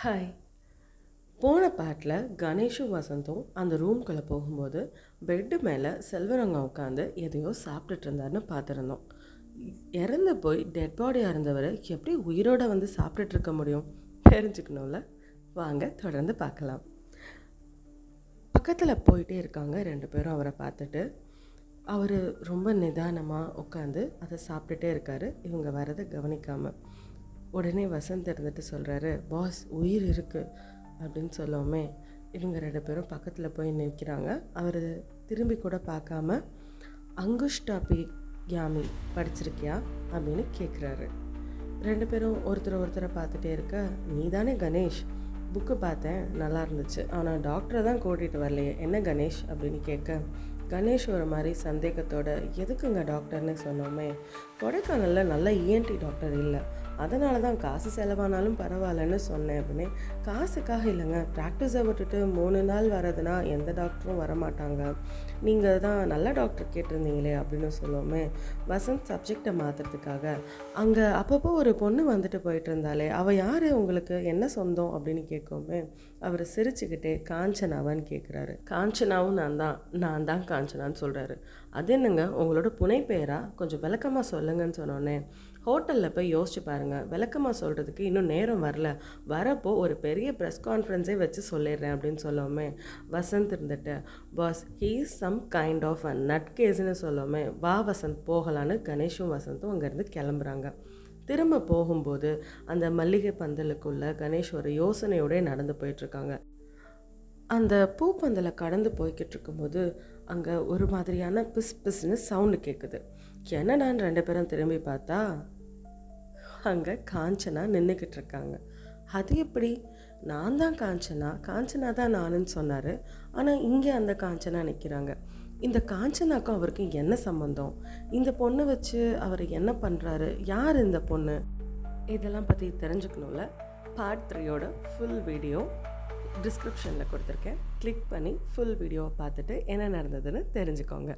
Hi. போன பாட்டில் கணேஷும் வசந்தும் அந்த ரூம்குள்ளே போகும்போது பெட்டு மேலே செல்வரங்கம் உட்காந்து எதையோ சாப்பிட்டுட்டு இருந்தாருன்னு பார்த்துருந்தோம். இறந்து போய் டெட் பாடியாக இருந்தவர் எப்படி உயிரோடு வந்து சாப்பிட்டுட்டு இருக்க முடியும்? தெரிஞ்சுக்கணும்ல, வாங்க தொடர்ந்து பார்க்கலாம். பக்கத்தில் போயிட்டே இருக்காங்க ரெண்டு பேரும். அவரை பார்த்துட்டு அவர் ரொம்ப நிதானமாக உட்காந்து அதை சாப்பிட்டுட்டே இருக்கார், இவங்க வரதை கவனிக்காமல். உடனே வசந்த் இருந்துட்டு சொல்கிறாரு, பாஸ் உயிர் இருக்குது அப்படின்னு சொல்லவுமே இவங்க ரெண்டு பேரும் பக்கத்தில் போய் நிற்கிறாங்க. அவர் திரும்பி கூட பார்க்காம, அங்குஷ்டாபி யாமி படிச்சிருக்கியா அப்படின்னு கேட்குறாரு. ரெண்டு பேரும் ஒருத்தரை பார்த்துட்டே இருக்க, நீ தானே கணேஷ்? புக்கு பார்த்தேன், நல்லா இருந்துச்சு, ஆனால் டாக்டரை தான் கூட்டிகிட்டு வரலையே, என்ன கணேஷ் அப்படின்னு கேட்க, கணேஷ் ஒரு மாதிரி சந்தேகத்தோட, எதுக்குங்க டாக்டர்னு சொன்னோமே, கொடைக்கானலில் நல்ல இஎன்டி டாக்டர் இல்லை, அதனால தான் காசு செலவானாலும் பரவாயில்லன்னு சொன்னேன் அப்படின்னு. காசுக்காக இல்லைங்க, ப்ராக்டிஸை விட்டுட்டு 3 நாள் வரதுன்னா எந்த டாக்டரும் வரமாட்டாங்க, நீங்கள் தான் நல்ல டாக்டர் கேட்டிருந்தீங்களே அப்படின்னு சொல்லுவோமே. வசந்த் சப்ஜெக்டை மாற்றுறதுக்காக, அங்கே அப்பப்போ ஒரு பொண்ணு வந்துட்டு போயிட்டு இருந்தாலே, அவள் யார், உங்களுக்கு என்ன சொந்தம் அப்படின்னு கேட்குமே, அவர் சிரிச்சுக்கிட்டே காஞ்சனாவான்னு கேட்குறாரு. காஞ்சனாவும் நான் தான் காஞ்சனான்னு சொல்கிறாரு. அது என்னங்க உங்களோட புனை பெயரா, கொஞ்சம் விளக்கமாக சொல்லுங்கன்னு சொன்னோன்னே, ஹோட்டலில் போய் யோசிச்சு பாருங்கள், விளக்கமாக சொல்கிறதுக்கு இன்னும் நேரம் வரல, வரப்போ ஒரு பெரிய ப்ரெஸ் கான்ஃபரன்ஸே வச்சு சொல்லிடுறேன் அப்படின்னு சொல்லவுமே, வசந்த் இருந்துட்டு, boss he is some kind of a nut கேஸ்ன்னு சொல்லவுமே, வா வசந்த் போகலான்னு கணேஷும் வசந்தும் அங்கேருந்து கிளம்புறாங்க. திரும்ப போகும்போது அந்த மல்லிகை பந்தலுக்குள்ளே கணேஷ் ஒரு யோசனையோடே நடந்து போயிட்டுருக்காங்க. அந்த பூப்பந்தலை கடந்து போய்கிட்டு இருக்கும்போது அங்கே ஒரு மாதிரியான பிஸ் பிஸ்ன்னு சவுண்டு கேட்குது. என்னடான்னு ரெண்டு பேரும் திரும்பி பார்த்தா அங்கே காஞ்சனா நின்றுக்கிட்டு இருக்காங்க. அது எப்படி? நான் தான் காஞ்சனா தான் நானுன்னு சொன்னார், ஆனால் இங்கே அந்த காஞ்சனா நிற்கிறாங்க. இந்த காஞ்சனாக்கும் அவருக்கு என்ன சம்மந்தம்? இந்த பொண்ணை வச்சு அவர் என்ன பண்ணுறாரு? யார் இந்த பொண்ணு? இதெல்லாம் பற்றி தெரிஞ்சுக்கணும்ல. பார்ட் 3யோட ஃபுல் வீடியோ டிஸ்கிரிப்ஷனில் கொடுத்துருக்கேன். கிளிக் பண்ணி ஃபுல் வீடியோவை பார்த்துட்டு என்ன நடந்ததுன்னு தெரிஞ்சுக்கோங்க.